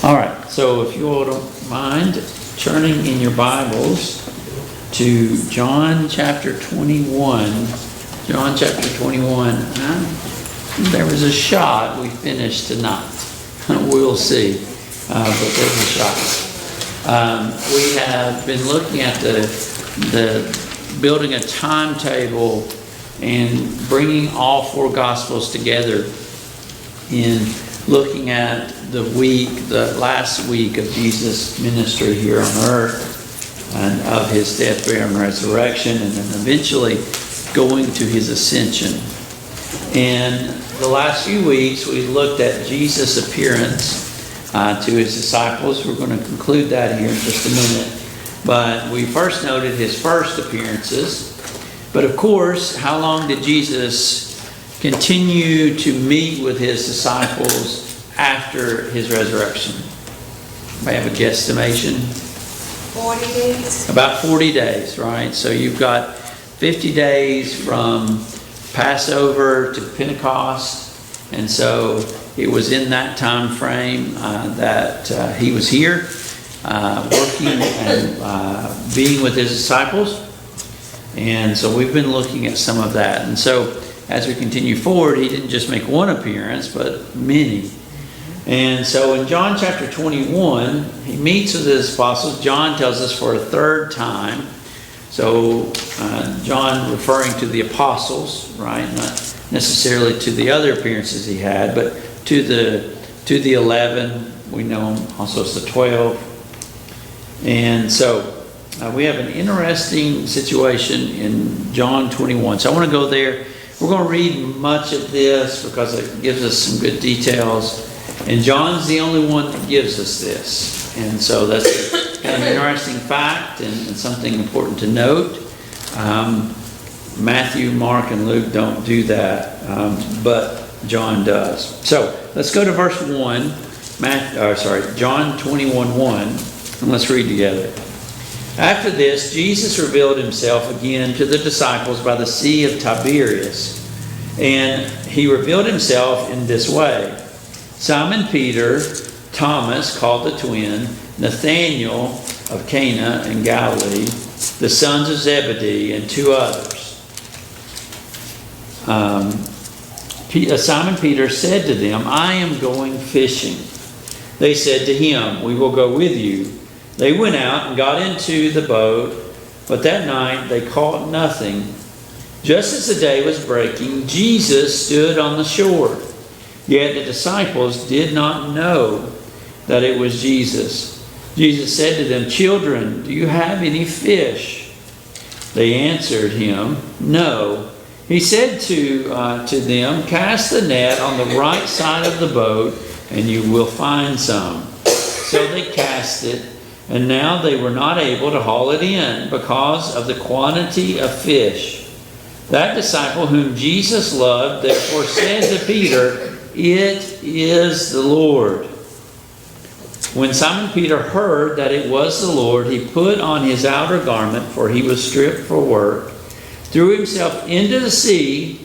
All right, so if you all don't mind turning in your Bibles to John chapter 21. John chapter 21. There was a shot we finished tonight. We'll see, but there's a shot. We have been looking at the building a timetable and bringing all four Gospels together in looking at the last week of Jesus' ministry here on earth and of his death, burial, and resurrection, and then eventually going to his ascension. And the last few weeks we looked at Jesus' appearance to his disciples. We're going to conclude that here in just a minute. But we first noted his first appearances. But of course, how long did Jesus continue to meet with his disciples after his resurrection? I have a guesstimation. 40 days. About 40 days, right? So you've got 50 days from Passover to Pentecost. And so it was in that time frame that he was here working and being with his disciples. And so we've been looking at some of that. And so as we continue forward, he didn't just make one appearance, but many. And so in John chapter 21, he meets with his apostles. John tells us for a third time. So John referring to the apostles, right? Not necessarily to the other appearances he had, but to the 11. We know him also as the 12. And so we have an interesting situation in John 21. So I want to go there. We're going to read much of this because it gives us some good details. And John's the only one that gives us this. And so that's kind of an interesting fact and something important to note. Matthew, Mark, and Luke don't do that, but John does. So let's go to verse 1, John 21:1, and let's read together. After this, Jesus revealed himself again to the disciples by the Sea of Tiberias. And he revealed himself in this way. Simon Peter, Thomas, called the twin, Nathanael of Cana in Galilee, the sons of Zebedee, and two others. Simon Peter said to them, "I am going fishing." They said to him, "We will go with you." They went out and got into the boat, but that night they caught nothing. Just as the day was breaking, Jesus stood on the shore. Yet the disciples did not know that it was Jesus. Jesus said to them, "Children, do you have any fish?" They answered him, "No." He said to them, "Cast the net on the right side of the boat, and you will find some." So they cast it. And now they were not able to haul it in because of the quantity of fish. That disciple whom Jesus loved therefore said to Peter, "It is the Lord." When Simon Peter heard that it was the Lord, he put on his outer garment, for he was stripped for work, threw himself into the sea.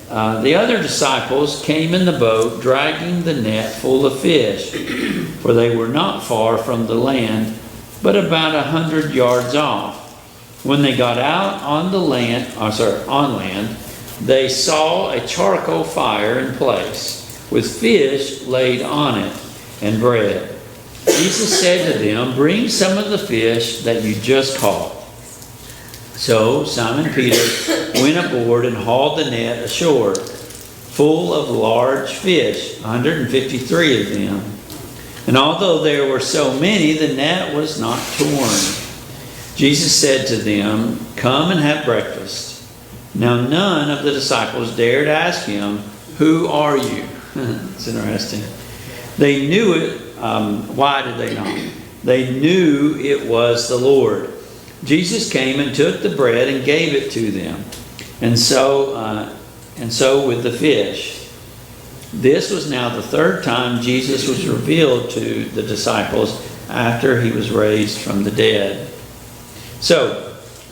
The other disciples came in the boat, dragging the net full of fish, for they were not far from the land, but about 100 yards off. When they got out on land, they saw a charcoal fire in place, with fish laid on it, and bread. Jesus said to them, "Bring some of the fish that you just caught." So Simon Peter went aboard and hauled the net ashore, full of large fish, 153 of them. And although there were so many, the net was not torn. Jesus said to them, "Come and have breakfast." Now none of the disciples dared ask him, "Who are you?" It's interesting. They knew it. Why did they not? They knew it was the Lord. Jesus came and took the bread and gave it to them, and so with the fish. This was now the third time Jesus was revealed to the disciples after he was raised from the dead. So,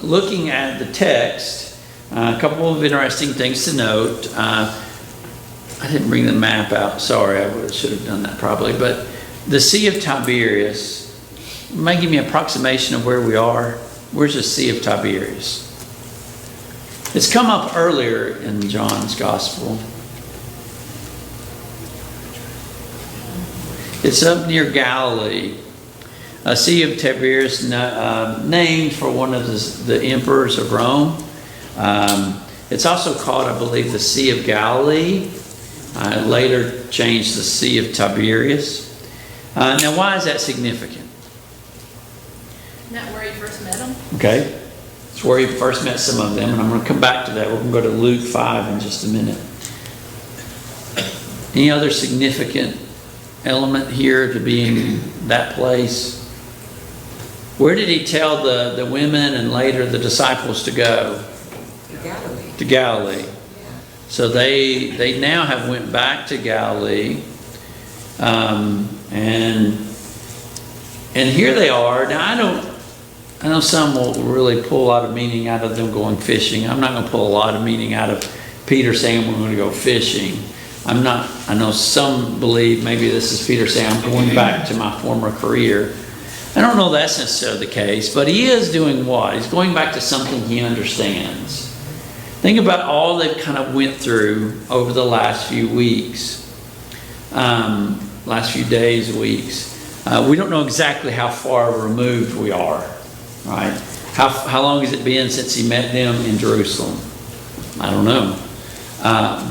looking at the text, a couple of interesting things to note. I didn't bring the map out. Sorry, I should have done that probably. But The Sea of Tiberias, may give me an approximation of where we are. Where's the Sea of Tiberias? It's come up earlier in John's Gospel. It's up near Galilee. A Sea of Tiberias, named for one of the emperors of Rome. It's also called, I believe, the Sea of Galilee. Later changed the Sea of Tiberias. Now, why is that significant? Isn't that where you first met him? Okay. It's where he first met some of them, and I'm going to come back to that. We're going to go to Luke 5 in just a minute. Any other significant element here to being that place? Where did he tell the women and later the disciples to go? Galilee. To Galilee. Yeah. So they now have went back to Galilee, and here they are. Now I know some will really pull a lot of meaning out of them going fishing. I'm not going to pull a lot of meaning out of Peter saying we're going to go fishing. I know some believe maybe this is Peter saying I'm going back to my former career. I don't know that's necessarily the case, but he is doing what? He's going back to something he understands. Think about all they've kind of went through over the last few weeks, last few days, weeks. We don't know exactly how far removed we are, right? How long has it been since he met them in Jerusalem? I don't know.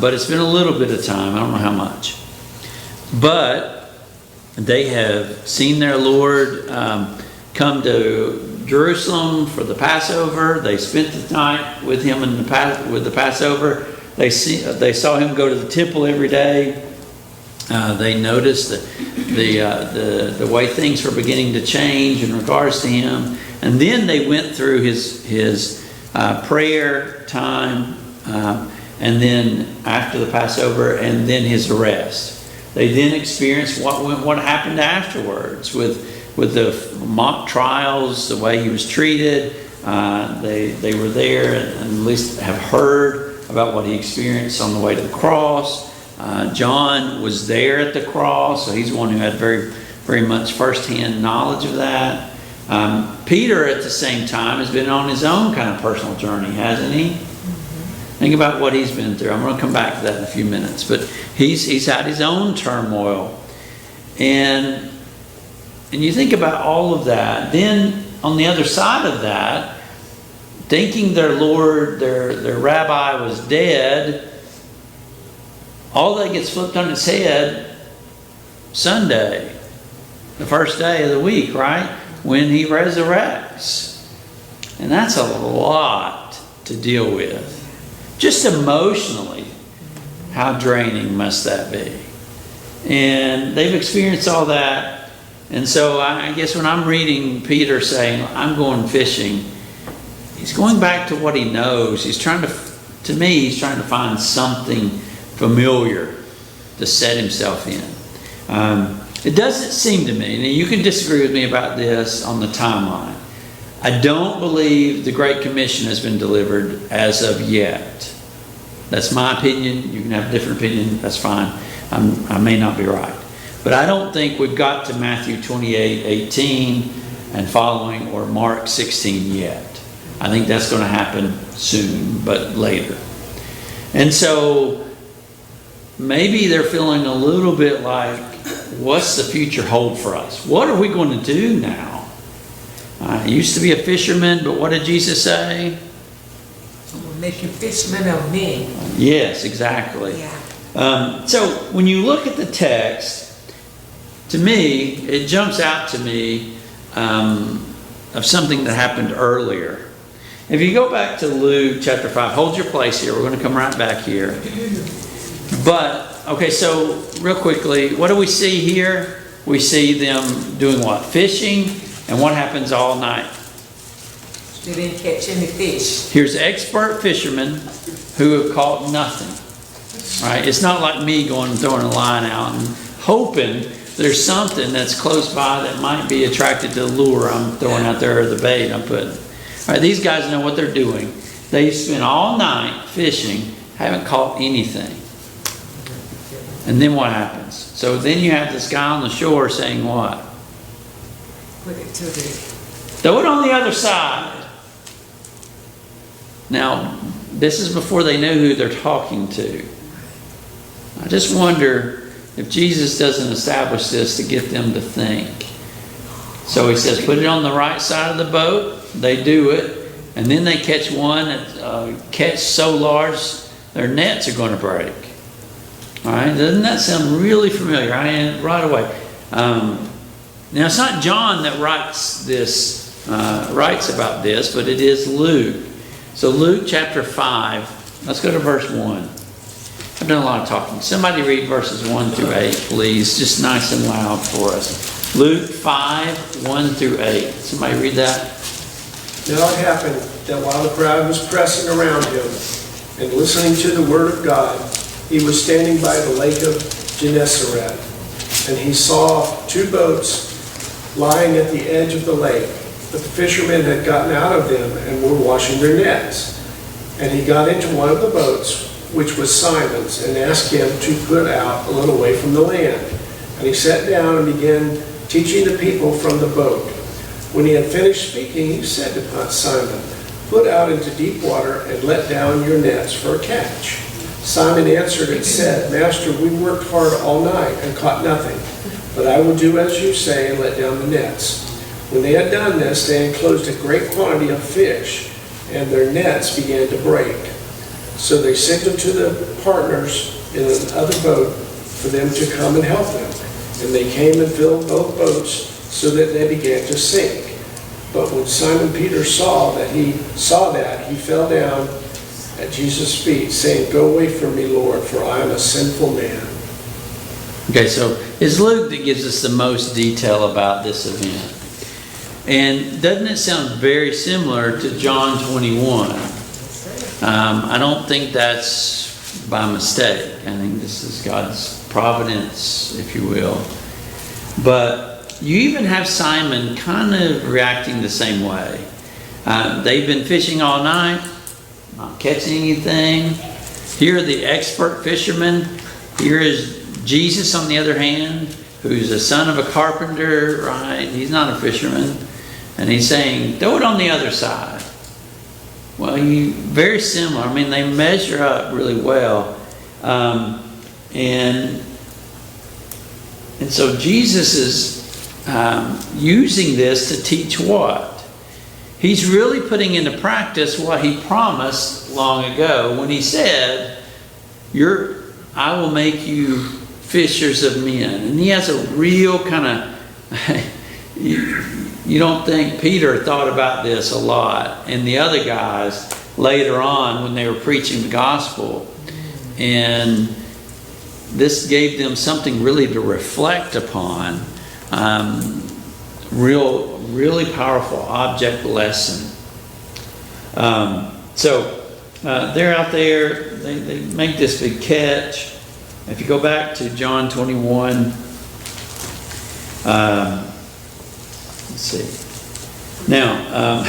But it's been a little bit of time. I don't know how much. But they have seen their Lord come to Jerusalem for the Passover. They spent the night with him with the Passover. They saw him go to the temple every day. They noticed the way things were beginning to change in regards to him. And then they went through his prayer time, and then after the Passover, and then his arrest. They then experienced what happened afterwards with the mock trials, the way he was treated. They were there and at least have heard about what he experienced on the way to the cross. John was there at the cross, so he's the one who had very, very much firsthand knowledge of that. Peter, at the same time, has been on his own kind of personal journey, hasn't he? Think about what he's been through. I'm going to come back to that in a few minutes. But he's had his own turmoil. And you think about all of that. Then on the other side of that, thinking their Lord, their rabbi was dead, all that gets flipped on its head Sunday, the first day of the week, right? When he resurrects. And that's a lot to deal with. Just emotionally, how draining must that be? And they've experienced all that. And so I guess when I'm reading Peter saying, I'm going fishing, he's going back to what he knows. He's trying to find something familiar to set himself in. It doesn't seem to me, and you can disagree with me about this on the timeline, I don't believe the Great Commission has been delivered as of yet. That's my opinion. You can have a different opinion. That's fine. I may not be right. But I don't think we've got to Matthew 28:18 and following or Mark 16 yet. I think that's going to happen soon, but later. And so maybe they're feeling a little bit like, what's the future hold for us? What are we going to do now? I used to be a fisherman, but what did Jesus say? I'm going to make you fishermen of men. Yes, exactly. Yeah. So when you look at the text, to me, it jumps out to me of something that happened earlier. If you go back to Luke chapter 5, hold your place here. We're going to come right back here. But, okay, so real quickly, what do we see here? We see them doing what? Fishing. And what happens all night? They didn't catch any fish. Here's expert fishermen who have caught nothing. Right? It's not like me going and throwing a line out and hoping there's something that's close by that might be attracted to the lure I'm throwing out there or the bait I'm putting. All right, these guys know what they're doing. They spent all night fishing, haven't caught anything. And then what happens? So then you have this guy on the shore saying what? Put it to the, Throw it on the other side. Now, this is before they know who they're talking to. I just wonder if Jesus doesn't establish this to get them to think. So he says, put it on the right side of the boat. They do it. And then they catch one that catch so large, their nets are going to break. All right, doesn't that sound really familiar? Right away. Now, it's not John that writes about this, but it is Luke. So Luke chapter 5, let's go to verse 1. I've done a lot of talking. Somebody read verses 1 through 8, please. Just nice and loud for us. Luke 5, 1 through 8. Somebody read that. Now it happened that while the crowd was pressing around him and listening to the word of God, he was standing by the lake of Gennesaret, and he saw two boats lying at the edge of the lake, but the fishermen had gotten out of them and were washing their nets. And he got into one of the boats, which was Simon's, and asked him to put out a little way from the land. And he sat down and began teaching the people from the boat. When he had finished speaking, he said to Simon, "Put out into deep water and let down your nets for a catch." Simon answered and said, "Master, we worked hard all night and caught nothing, but I will do as you say and let down the nets." When they had done this, they enclosed a great quantity of fish, and their nets began to break. So they signaled to the partners in another boat for them to come and help them. And they came and filled both boats so that they began to sink. But when Simon Peter saw that, he fell down at Jesus' feet, saying, "Go away from me, Lord, for I am a sinful man." Okay, so it's Luke that gives us the most detail about this event. And doesn't it sound very similar to John 21? I don't think that's by mistake. I think this is God's providence, if you will. But you even have Simon kind of reacting the same way. They've been fishing all night, not catching anything. Here are the expert fishermen. Here is Jesus, on the other hand, who's a son of a carpenter, right? He's not a fisherman. And he's saying, throw it on the other side. Well, very similar. I mean, they measure up really well. And so Jesus is using this to teach what? He's really putting into practice what he promised long ago when he said, I will make you fishers of men. And he has a real kind of... You don't think Peter thought about this a lot, and the other guys later on when they were preaching the gospel. And this gave them something really to reflect upon. Really powerful object lesson. So they're out there, they make this big catch. If you go back to John 21, let's see. Now,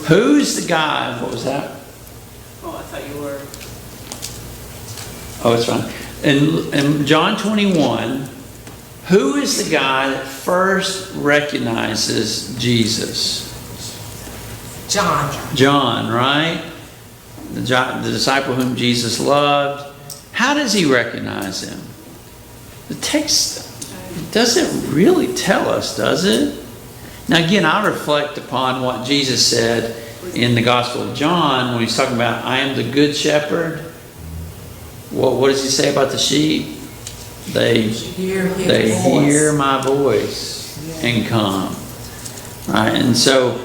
who's the guy? What was that? oh, I thought you were, Oh, it's fine. In John 21, who is the guy that first recognizes Jesus? John. John, right? The disciple whom Jesus loved. How does he recognize him? The text doesn't really tell us, does it? Now again, I reflect upon what Jesus said in the Gospel of John when he's talking about, I am the good shepherd. What does he say about the sheep? They hear my voice and come. Right? And so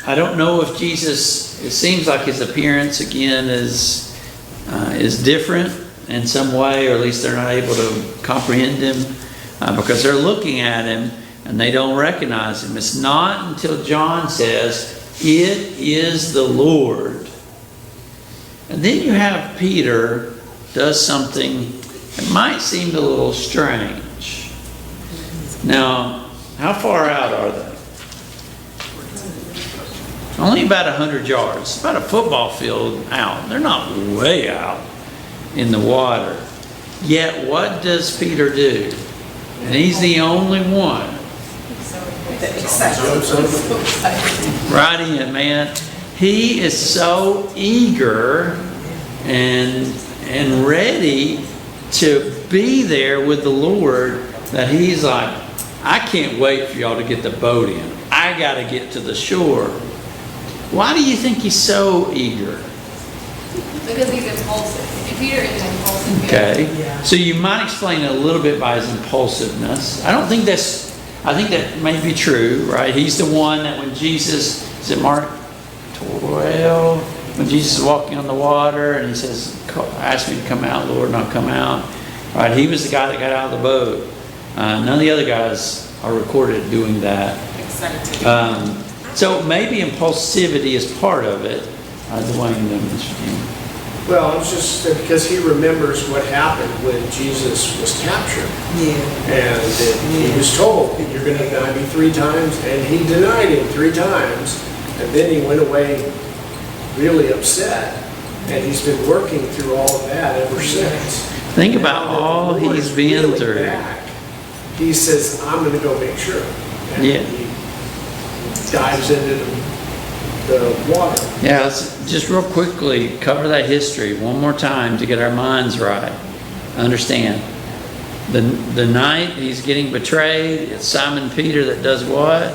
I don't know if Jesus, it seems like his appearance again is different in some way, or at least they're not able to comprehend him because they're looking at him and they don't recognize him. It's not until John says, it is the Lord. And then you have Peter does something that might seem a little strange. Now, how far out are they? Only about 100 yards. About a football field out. They're not way out in the water. Yet what does Peter do? And he's the only one. Right in, man. He is so eager and ready to be there with the Lord that he's like, I can't wait for y'all to get the boat in. I got to get to the shore. Why do you think he's so eager? Because he's impulsive. Peter is impulsive. Okay. So you might explain it a little bit by his impulsiveness. I think that may be true, right? He's the one that when Jesus, is it Mark 12? When Jesus is walking on the water and he says, ask me to come out, Lord, and I'll come out. Right? He was the guy that got out of the boat. None of the other guys are recorded doing that. So maybe impulsivity is part of it. Dwayne, Well, it's just because he remembers what happened when Jesus was captured. Yeah. And he was told, you're going to deny me 3 times. And he denied him 3 times. And then he went away really upset. And he's been working through all of that ever since. think about all he's been through. He says, I'm going to go make sure. And Yeah. he dives into the water. Yeah, let's just real quickly cover that history one more time to get our minds right. Understand, the night he's getting betrayed, it's Simon Peter that does what?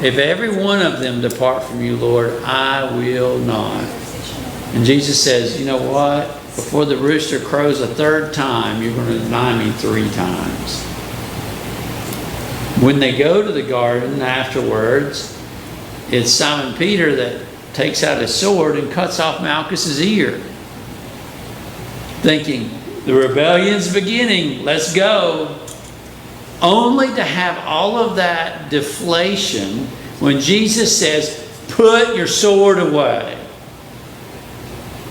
If every one of them depart from you, Lord, I will not. And Jesus says, you know what? Before the rooster crows a 3rd time, you're going to deny me 3 times. When they go to the garden afterwards, it's Simon Peter that takes out his sword and cuts off Malchus's ear, thinking, the rebellion's beginning, let's go. Only to have all of that deflation when Jesus says, put your sword away.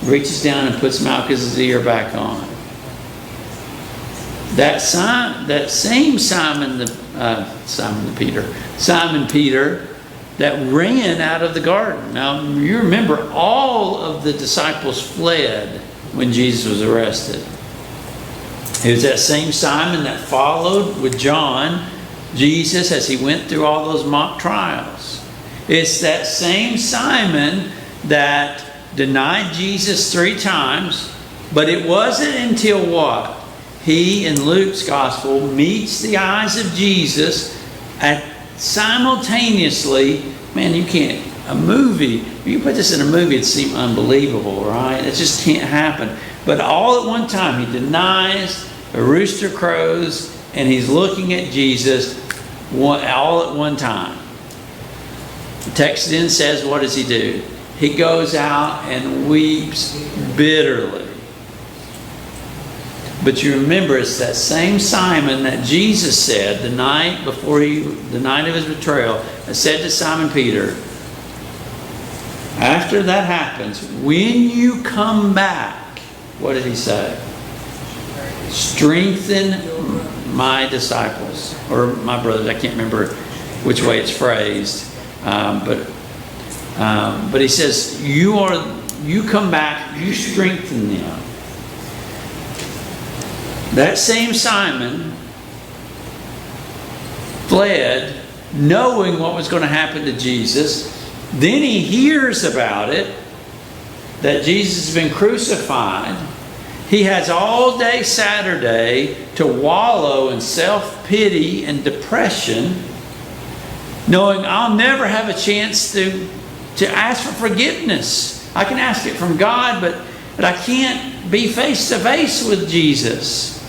Reaches down and puts Malchus's ear back on. That same Simon Peter that ran out of the garden. Now, you remember all of the disciples fled when Jesus was arrested. It was that same Simon that followed with John, Jesus, as he went through all those mock trials. It's that same Simon that denied Jesus 3 times, but it wasn't until what? He, in Luke's gospel, meets the eyes of Jesus at simultaneously, man, you can't, a movie, if you put this in a movie, it'd seem unbelievable, right? It just can't happen. But all at one time, he denies, a rooster crows, and he's looking at Jesus all at one time. The text then says, what does he do? He goes out and weeps bitterly. But you remember, it's that same Simon that Jesus said the night of his betrayal, that said to Simon Peter, after that happens, when you come back, what did he say? Strengthen my disciples, or my brothers. I can't remember which way it's phrased, but he says, you come back, you strengthen them. That same Simon fled knowing what was going to happen to Jesus. Then he hears about it, that Jesus has been crucified. He has all day Saturday to wallow in self-pity and depression, knowing I'll never have a chance to ask for forgiveness. I can ask it from God, but I can't be face to face with Jesus.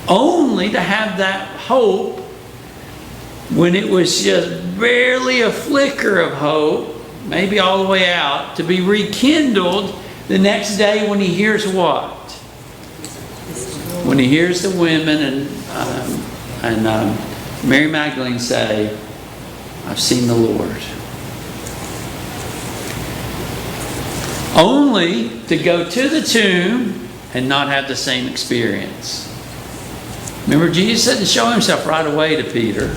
Only to have that hope when it was just barely a flicker of hope, maybe all the way out, to be rekindled the next day when he hears what? When he hears the women and Mary Magdalene say, I've seen the Lord. Only to go to the tomb and not have the same experience. Remember, Jesus didn't show himself right away to Peter.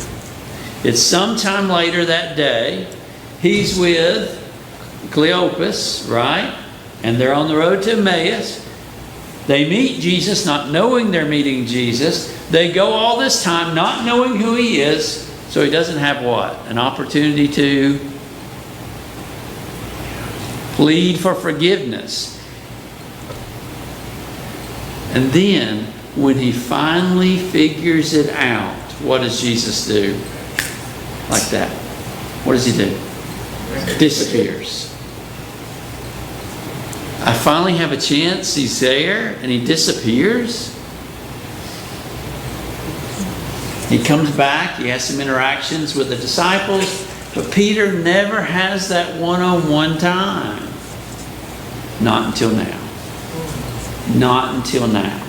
It's sometime later that day. He's with Cleopas, right? And they're on the road to Emmaus. They meet Jesus not knowing they're meeting Jesus. They go all this time not knowing who he is. So he doesn't have what? An opportunity to plead for forgiveness. And then, when he finally figures it out, what does Jesus do? Like that. What does he do? Disappears. I finally have a chance. He's there and he disappears. He comes back. He has some interactions with the disciples. But Peter never has that one-on-one time. Not until now. Not until now.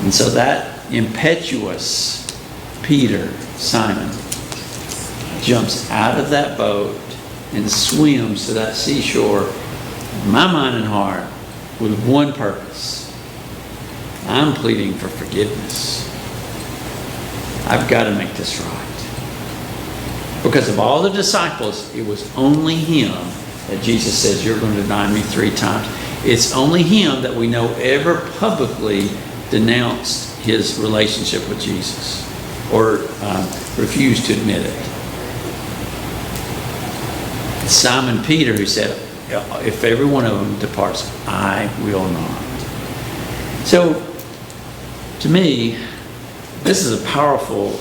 And so that impetuous Peter, Simon, jumps out of that boat and swims to that seashore, in my mind and heart, with one purpose. I'm pleading for forgiveness. I've got to make this right. Because of all the disciples, it was only him that Jesus says, you're going to deny me 3 times. It's only him that we know ever publicly denounced his relationship with Jesus or refused to admit it. It's Simon Peter who said, if every one of them departs, I will not. So, to me, this is a powerful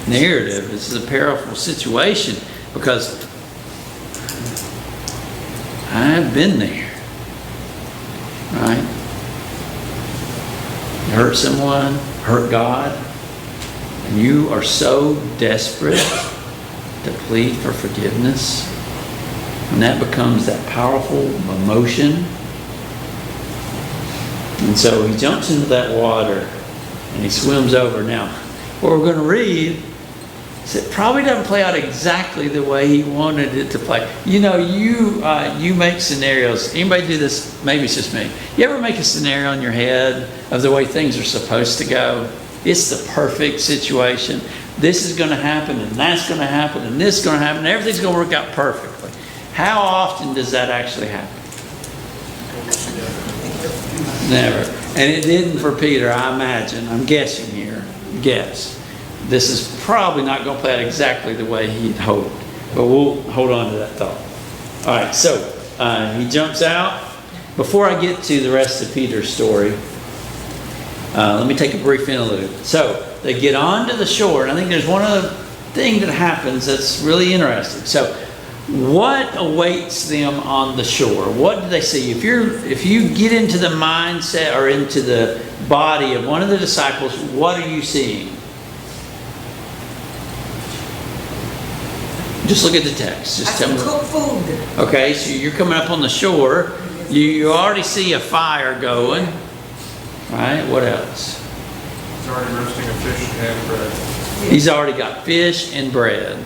narrative. This is a powerful situation because I've been there, right? You hurt someone, hurt God, and you are so desperate to plead for forgiveness, and that becomes that powerful emotion. And so he jumps into that water and he swims over. Now, what we're going to read is it probably doesn't play out exactly the way he wanted it to play. You know, you make scenarios. Anybody do this? Maybe it's just me. You ever make a scenario in your head of the way things are supposed to go? It's the perfect situation. This is going to happen, and that's going to happen, and this is going to happen, and everything's going to work out perfectly. How often does that actually happen? Never. And it didn't for Peter, I imagine. I'm guessing here. Guess. This is probably not going to play out exactly the way he'd hoped. But we'll hold on to that thought. All right, so he jumps out. Before I get to the rest of Peter's story, let me take a brief interlude. So they get onto the shore, and I think there's one other thing that happens that's really interesting. So what awaits them on the shore? What do they see? If you get into the mindset or into the body of one of the disciples, what are you seeing? Just look at the text. Just tell me. Cook food. Okay, so you're coming up on the shore. You already see a fire going. Right? What else? He's already roasting a fish and bread. He's already got fish and bread.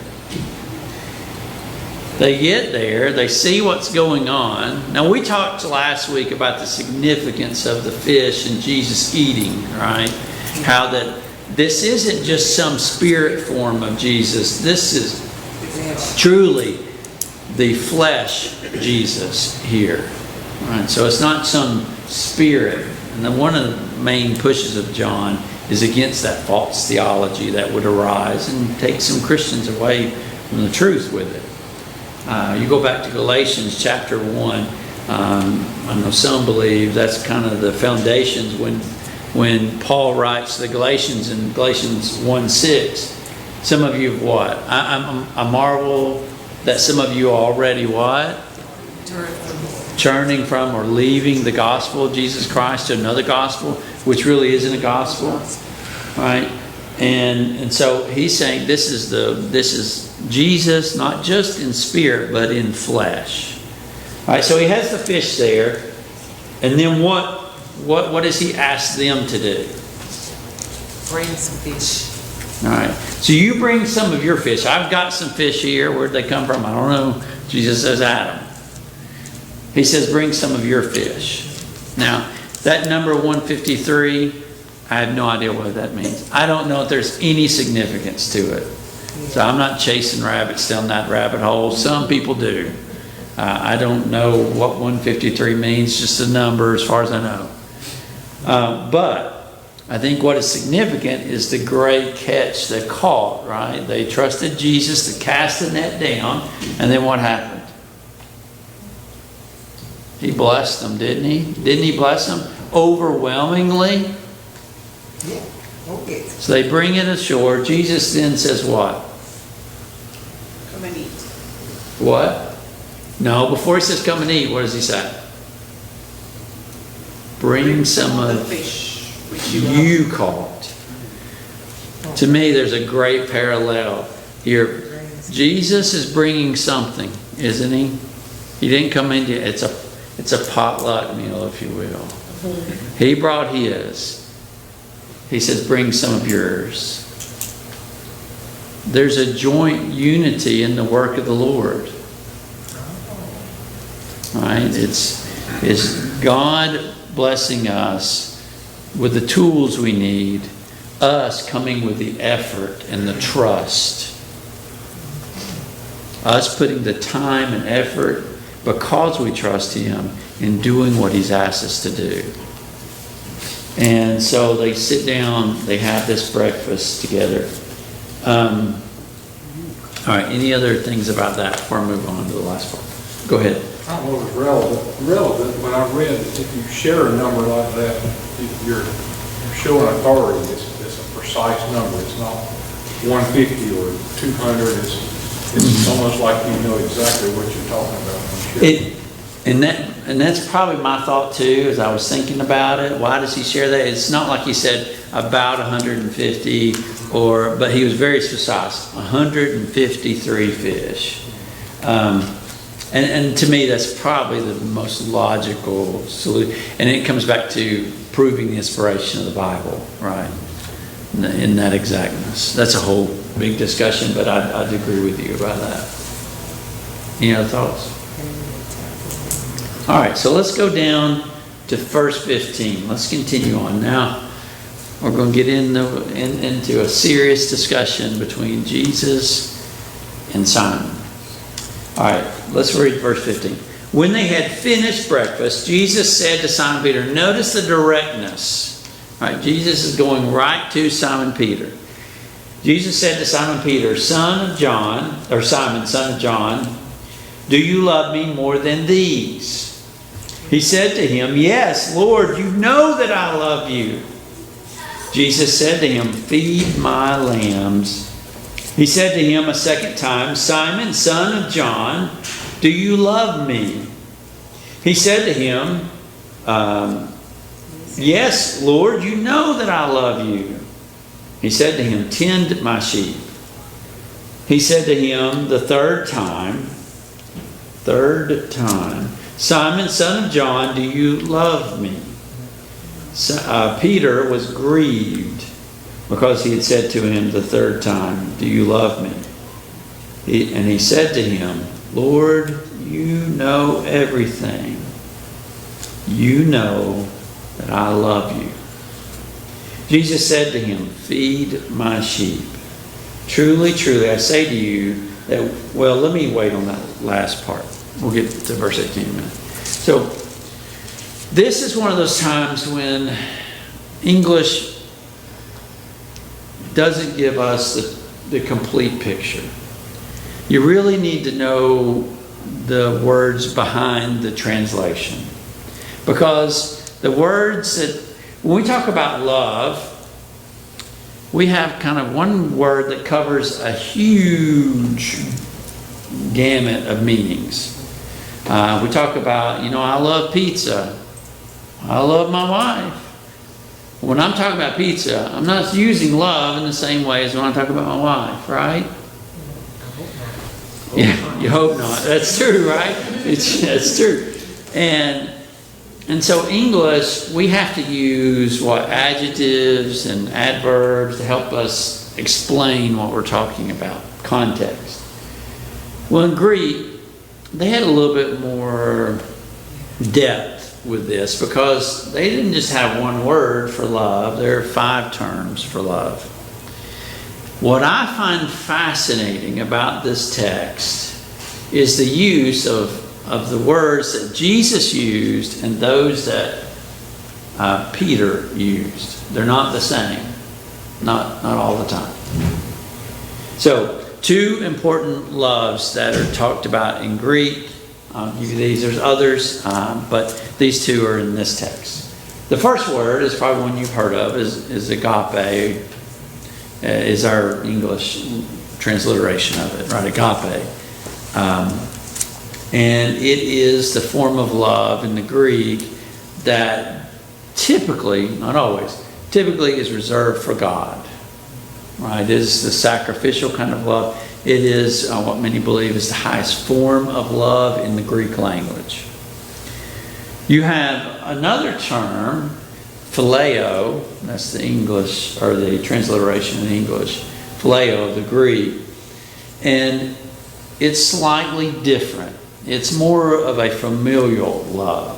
They get there, they see what's going on. Now, we talked last week about the significance of the fish and Jesus eating, right? How that this isn't just some spirit form of Jesus. This is truly the flesh Jesus here. Right? So it's not some spirit. And then one of the main pushes of John is against that false theology that would arise and take some Christians away from the truth with it. You go back to Galatians chapter 1. I know some believe that's kind of the foundations when Paul writes the Galatians in Galatians 1:6. Some of you have what? I marvel that some of you are already what? Turning from or leaving the gospel of Jesus Christ to another gospel, which really isn't a gospel, right? And so he's saying this is Jesus, not just in spirit, but in flesh. All right, so he has the fish there, and then what does he ask them to do? Bring some fish. All right, so you bring some of your fish. I've got some fish here. Where'd they come from? I don't know. Jesus says, Adam. He says, bring some of your fish. Now, that number 153, I have no idea what that means. I don't know if there's any significance to it. So I'm not chasing rabbits down that rabbit hole. Some people do. I don't know what 153 means, just a number as far as I know. But I think what is significant is the great catch they caught, right? They trusted Jesus to cast the net down, and then what happened? He blessed them, didn't he? Didn't he bless them overwhelmingly? Yeah, okay. So they bring it ashore. Jesus then says what? Come and eat. What? No, before he says come and eat, what does he say? Bring some the of fish which you caught. To me, there's a great parallel here. Jesus is bringing something, isn't he? He didn't come into it's a potluck meal, if you will. He brought his. He says, bring some of yours. There's a joint unity in the work of the Lord. Right? It's God blessing us with the tools we need, us coming with the effort and the trust, us putting the time and effort because we trust Him in doing what He's asked us to do. And so they sit down, they have this breakfast together. All right, any other things about that before I move on to the last part? Go ahead. I don't know if it's relevant, but I read that if you share a number like that, you're showing authority. It's a precise number. It's not 150 or 200. It's almost like you know exactly what you're talking about when you share. And that's probably my thought too, as I was thinking about it. Why does he share that? It's not like he said about 150, but he was very precise. 153 fish. And to me, that's probably the most logical solution. And it comes back to proving the inspiration of the Bible, right? In that exactness. That's a whole big discussion, but I'd agree with you about that. Any other thoughts? All right, so let's go down to verse 15. Let's continue on. Now, we're going to get into a serious discussion between Jesus and Simon. All right, let's read verse 15. When they had finished breakfast, Jesus said to Simon Peter, notice the directness. All right, Jesus is going right to Simon Peter. Jesus said to Simon Peter, Simon, son of John, do you love me more than these? He said to him, yes, Lord, you know that I love you. Jesus said to him, feed my lambs. He said to him a second time, Simon, son of John, do you love me? He said to him, yes, Lord, you know that I love you. He said to him, tend my sheep. He said to him the third time, Simon, son of John, do you love me? Peter was grieved because he had said to him the third time, do you love me? And he said to him, Lord, you know everything. You know that I love you. Jesus said to him, feed my sheep. Truly, truly, I say to you that, well, let me wait on that last part. We'll get to verse 18 in a minute. So, this is one of those times when English doesn't give us the complete picture. You really need to know the words behind the translation. Because the words that, when we talk about love, we have kind of one word that covers a huge gamut of meanings. We talk about, I love pizza. I love my wife. When I'm talking about pizza, I'm not using love in the same way as when I talk about my wife, right? Yeah, you hope not. That's true, right? That's true. And so English, we have to use adjectives and adverbs to help us explain what we're talking about, context. Well, in Greek, they had a little bit more depth with this because they didn't just have one word for love. There are 5 terms for love. What I find fascinating about this text is the use of of the words that Jesus used and those that Peter used. They're not the same, not all the time. So, two important loves that are talked about in Greek. I'll give you these. There's others, but these two are in this text. The first word is probably one you've heard of, is agape, is our English transliteration of it, right? Agape. And it is the form of love in the Greek that typically, not always, typically is reserved for God, right? It is the sacrificial kind of love. It is what many believe is the highest form of love in the Greek language. You have another term, phileo, that's the English, or the transliteration in English, phileo of the Greek, and it's slightly different. It's more of a familial love.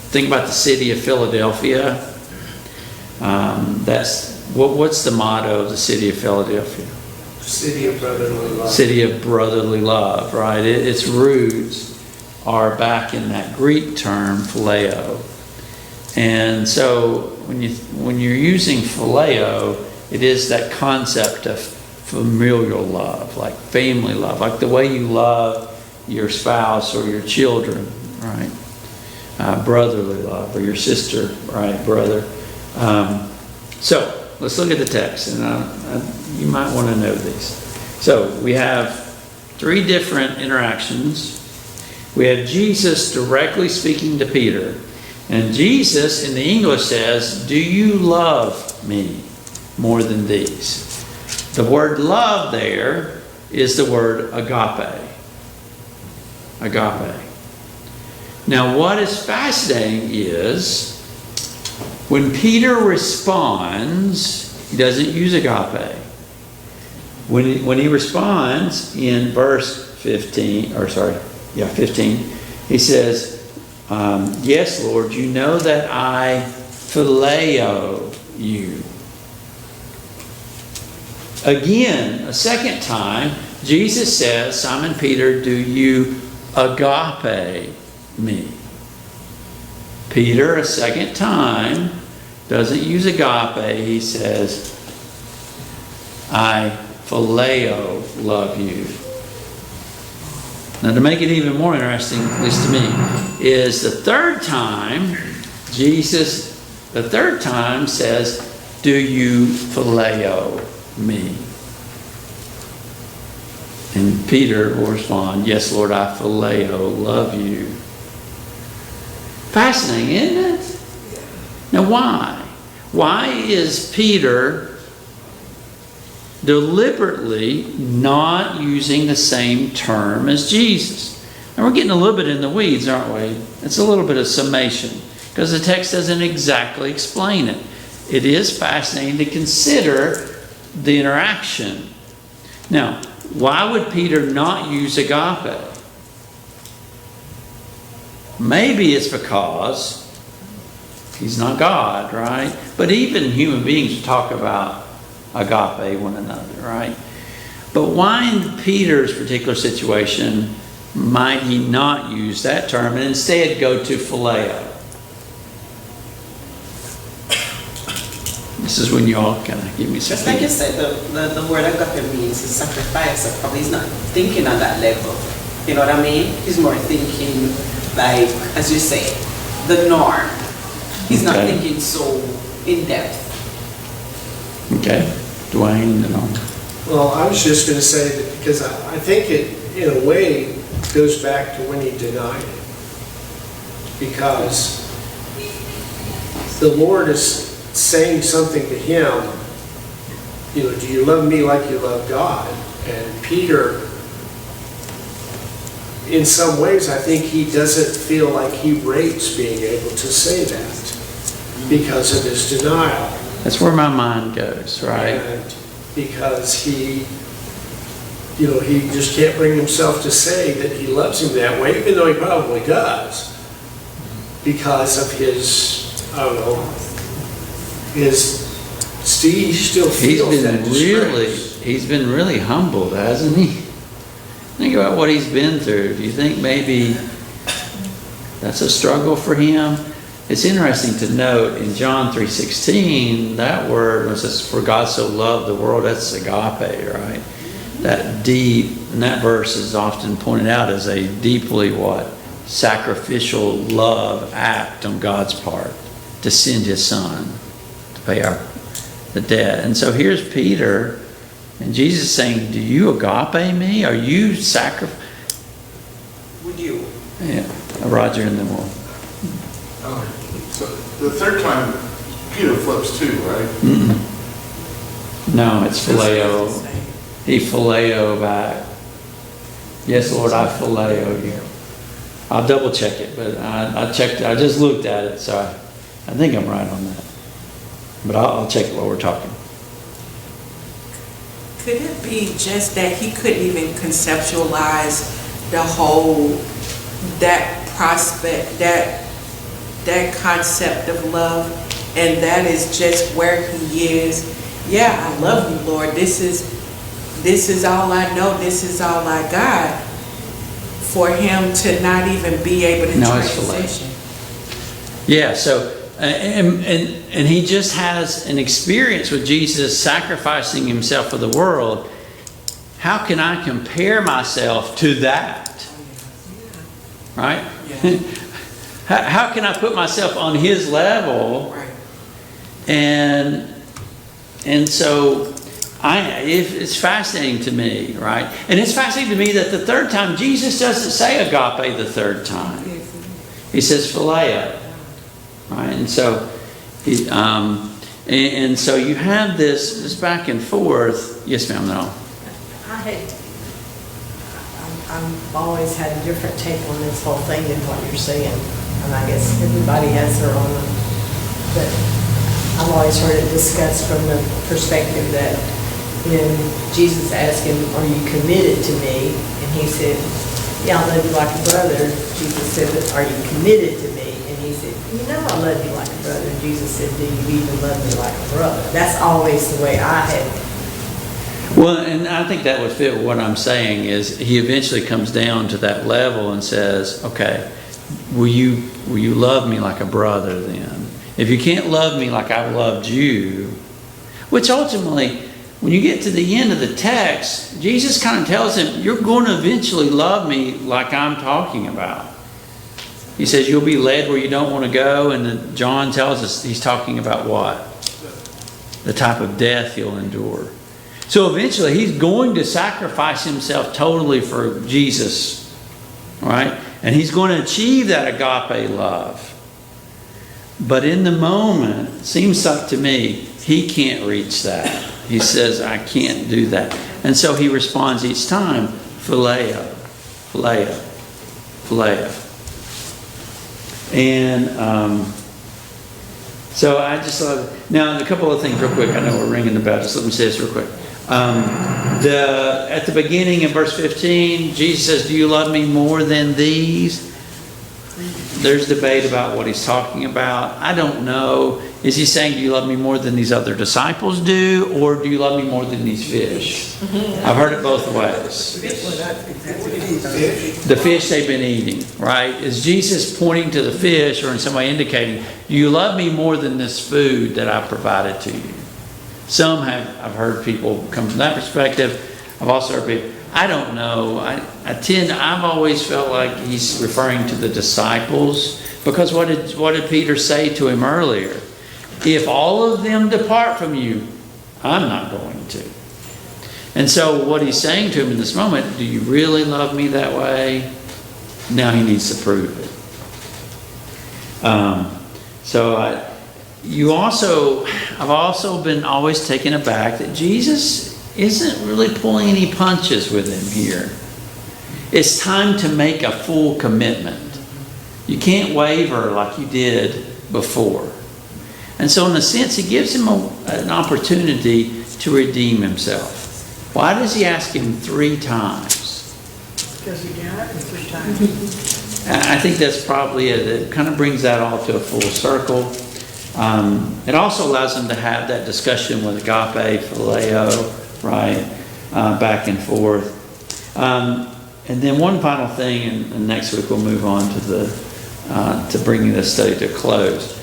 Think about the city of Philadelphia. What's the motto of the city of Philadelphia? City of brotherly love. City of brotherly love, right? Its roots are back in that Greek term, phileo. And so when you're using phileo, it is that concept of familial love, like family love, like the way you love your spouse or your children, right? Brotherly love, or your sister, right, brother. So let's look at the text, and you might want to know these. So we have three different interactions. We have Jesus directly speaking to Peter, and Jesus in the English says, "Do you love me more than these?" The word love there is the word agape. Agape. Now, what is fascinating is when Peter responds, he doesn't use agape. When he responds in verse 15, 15, he says, "Yes, Lord, you know that I phileo you." Again, a second time, Jesus says, "Simon Peter, do you agape me?" Peter, a second time, doesn't use agape. He says, "I phileo love you." Now, to make it even more interesting, at least to me, is the third time, Jesus, the third time says, "Do you phileo me?" And Peter will respond, "Yes, Lord, I phileo love you." Fascinating, isn't it? Now, why? Why is Peter deliberately not using the same term as Jesus? And we're getting a little bit in the weeds, aren't we? It's a little bit of summation, because the text doesn't exactly explain it. It is fascinating to consider the interaction. Now, why would Peter not use agape? Maybe it's because he's not God, right? But even human beings talk about agape one another, right? But why in Peter's particular situation might he not use that term and instead go to phileo? This is when you all kind of give me some. Just like you said, the word agape means to sacrifice. So probably he's not thinking on that level. You know what I mean? He's more thinking like, as you say, the norm. He's not thinking so in depth. Okay. Dwayne, the norm. Well, I was just going to say that because I think it, in a way, goes back to when he denied it. Because the Lord is saying something to him, you know, do you love me like you love God? And Peter, in some ways, I think he doesn't feel like he rates being able to say that because of his denial. That's where my mind goes, right? And because he, you know, he just can't bring himself to say that he loves him that way, even though he probably does, because of his, I don't know, he still feels that distress. He's been really humbled, hasn't he? Think about what he's been through. Do you think maybe that's a struggle for him? It's interesting to note in John 3:16, that word was this, for God so loved the world, that's agape, right? That deep, and that verse is often pointed out as a deeply what? Sacrificial love act on God's part to send his son to pay the debt. And so here's Peter, and Jesus saying, do you agape me? Are you Would you? Yeah, Roger, and then we'll... So the third time, Peter flips too, right? No, it's phileo. He phileo back. Yes, Lord, I phileo you. I'll double check it, but I checked. I just looked at it, so I think I'm right on that. But I'll check it while we're talking. Could it be just that he couldn't even conceptualize the whole, that prospect, that concept of love, and that is just where he is? Yeah, I love you, Lord. This is all I know. This is all I got. For him to not even be able to transition. Yeah, so and he just has an experience with Jesus sacrificing himself for the world. How can I compare myself to that? Right? Yeah. How can I put myself on his level? Right. And so it's fascinating to me, right? And it's fascinating to me that the third time, Jesus doesn't say agape the third time. He says phileo, right? And so, and so you have this back and forth. Yes, ma'am, no. I've always had a different take on this whole thing than what you're saying. And I guess everybody has their own. But I've always heard it discussed from the perspective that when Jesus asked him, are you committed to me? And he said, yeah, I love you like a brother. Jesus said, are you committed to me? And he said, you know I love you like a brother. And Jesus said, do you even love me like a brother? That's always the way I had. Well, and I think that would fit what I'm saying is he eventually comes down to that level and says, okay, will you love me like a brother then? If you can't love me like I've loved you, which ultimately, when you get to the end of the text, Jesus kind of tells him, you're going to eventually love me like I'm talking about. He says, you'll be led where you don't want to go. And then John tells us he's talking about what? The type of death you'll endure. So eventually he's going to sacrifice himself totally for Jesus. Right? And he's going to achieve that agape love. But in the moment, it seems like to me, he can't reach that. He says, I can't do that. And so he responds each time, phileo, phileo, phileo. And so I just love, now a couple of things real quick. I know we're ringing the bell. Just let me say this real quick. At the beginning of verse 15, Jesus says, do you love me more than these? There's debate about what he's talking about. I don't know. Is he saying, do you love me more than these other disciples do? Or do you love me more than these fish? I've heard it both ways. The fish they've been eating, right? Is Jesus pointing to the fish or in some way indicating, do you love me more than this food that I provided to you? I've heard people come from that perspective. I've also heard people, I don't know. I've always felt like he's referring to the disciples, because what did Peter say to him earlier? If all of them depart from you, I'm not going to. And so what he's saying to him in this moment, do you really love me that way? Now he needs to prove it. I've also been always taken aback that Jesus isn't really pulling any punches with him here. It's time to make a full commitment. You can't waver like you did before. And so in a sense, he gives him an opportunity to redeem himself. Why does he ask him 3 times? Because he died 3 times. I think that's probably it. It kind of brings that all to a full circle. It also allows him to have that discussion with agape, phileo, right, back and forth. And then one final thing, and next week we'll move on to bringing this study to a close.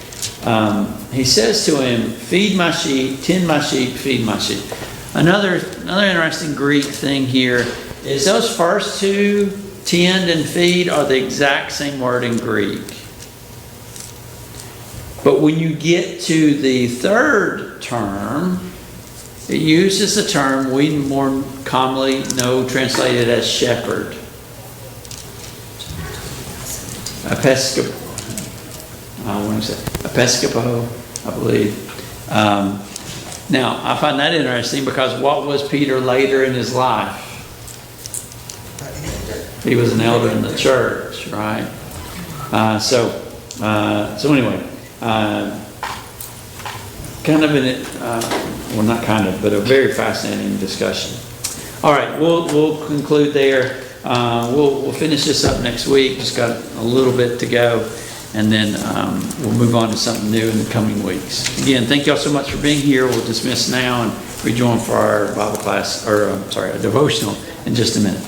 He says to him, feed my sheep, tend my sheep, feed my sheep. Another interesting Greek thing here is those first two, tend and feed, are the exact same word in Greek. But when you get to the third term, it uses the term we more commonly know translated as shepherd. Episcopo, I believe. Now, I find that interesting because what was Peter later in his life? He was an elder in the church, right? So anyway, kind of well, not kind of, but a very fascinating discussion. All right, we'll conclude there. We'll finish this up next week. Just got a little bit to go, and then we'll move on to something new in the coming weeks. Again, thank y'all so much for being here. We'll dismiss now and rejoin for our Bible class, or a devotional in just a minute.